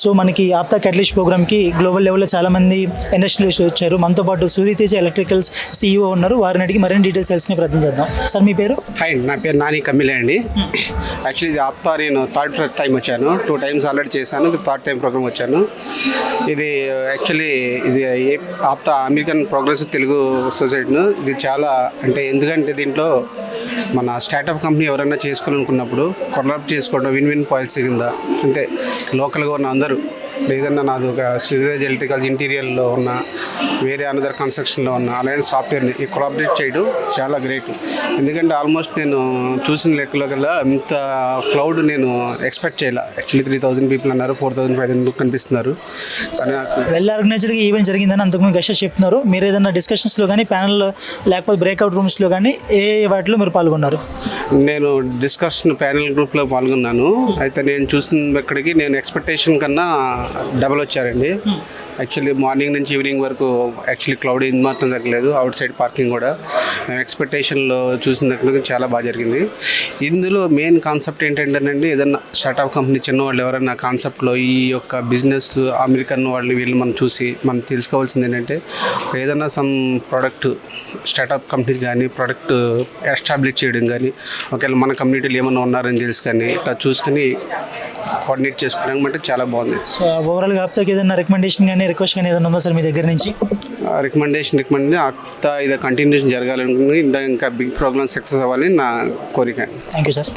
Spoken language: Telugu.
సో మనకి ఆప్తా క్యాటలిస్ట్ ప్రోగ్రామ్కి గ్లోబల్ లెవెల్లో చాలామంది ఇండస్ట్రియలిస్ట్ వచ్చారు. మనతో పాటు సూర్యతేజ ఎలక్ట్రికల్స్ CEO ఉన్నారు. వారిని అడిగి మరిన్ని డీటెయిల్స్ తెలిసిన ప్రయత్నం చేద్దాం. సార్ మీ పేరు? హాయ్, నా పేరు నాని కమ్మిలే అండి. యాక్చువల్లీ ఇది ఆప్తా నేను థర్డ్ టైం వచ్చాను. 2 times ఆల్రెడీ చేశాను. ఇది థర్డ్ టైం ప్రోగ్రామ్ వచ్చాను. ఇది యాక్చువల్లీ ఇది ఆప్తా అమెరికన్ ప్రోగ్రెసివ్ తెలుగు సొసైటీను. ఇది చాలా అంటే ఎందుకంటే దీంట్లో మన స్టార్టప్ కంపెనీ ఎవరైనా చేసుకోవాలనుకున్నప్పుడు కొలాబ్ చేసుకోవడం విన్ పాలసీ కింద, అంటే లోకల్గా ఉన్న అందరూ లేదన్నా నాది ఒక సూర్యతేజ ఎలక్ట్రికల్స్ ఇంటీరియర్లో ఉన్న వేరే అనదర్ కన్స్ట్రక్షన్లో ఉన్న అలాంటి సాఫ్ట్వేర్ని ఈ కొలాబరేట్ చేయడం చాలా గ్రేట్. ఎందుకంటే ఆల్మోస్ట్ నేను చూసిన లెక్కలో కల్లా ఇంత క్లౌడ్ నేను ఎక్స్పెక్ట్ చేయాలి. యాక్చువల్లీ 3000 పీపుల్ అన్నారు, 4500 కనిపిస్తున్నారు. కానీ నాకు వెల్ ఆర్గనైజ్డ్గా ఈవెంట్ జరిగిందని అంతకుముందు గెస్ట్ చెప్తున్నారు. మీరు ఏదైనా డిస్కషన్స్లో కానీ ప్యానల్లో లేకపోతే బ్రేక్అవుట్ రూమ్స్లో కానీ ఏ వాటిలో మీరు పాల్గొన్నారు? నేను డిస్కషన్ ప్యానెల్ గ్రూప్లో పాల్గొన్నాను. అయితే నేను చూసిన ఇక్కడికి నేను ఎక్స్పెక్టేషన్ కన్నా డబల్ వచ్చారండి. యాక్చువల్లీ మార్నింగ్ నుంచి ఈవినింగ్ వరకు యాక్చువల్లీ క్లౌడ్ ఇది మాత్రం తగ్గలేదు. అవుట్ సైడ్ పార్కింగ్ కూడా మేము ఎక్స్పెక్టేషన్లో చూసిన దగ్గర చాలా బాగా జరిగింది. ఇందులో మెయిన్ కాన్సెప్ట్ ఏంటంటేనండి, ఏదన్నా స్టార్ట్అప్ కంపెనీ చిన్నవాళ్ళు ఎవరైనా కాన్సెప్ట్లో ఈ యొక్క బిజినెస్ అమెరికన్ వాళ్ళు వీళ్ళు మనం చూసి మనం తెలుసుకోవాల్సింది ఏంటంటే, ఏదైనా సమ్ ప్రోడక్ట్ స్టార్ట్అప్ కంపెనీ కానీ ప్రోడక్ట్ ఎస్టాబ్లిష్ చేయడం కానీ, ఒకవేళ మన కమ్యూనిటీలో ఏమైనా ఉన్నారని తెలుసు కానీ ఇట్లా చూసుకొని కోఆర్డినేట్ చేసుకోవడం అంటే చాలా బాగుంది. సో ఓవరాల్గా ఆప్తాకి ఏదైనా రికమెండేషన్ కానీ రిక్వెస్ట్ కానీ ఏదైనా ఉందా సార్ మీ దగ్గర నుంచి? రికమెండేషన్ ఆప్తా ఇది కంటిన్యూషన్ జరగాలనుకుని ఇంకా బిగ్ ప్రోగ్రామ్ సక్సెస్ అవ్వాలని నా కోరిక. Thank you sir.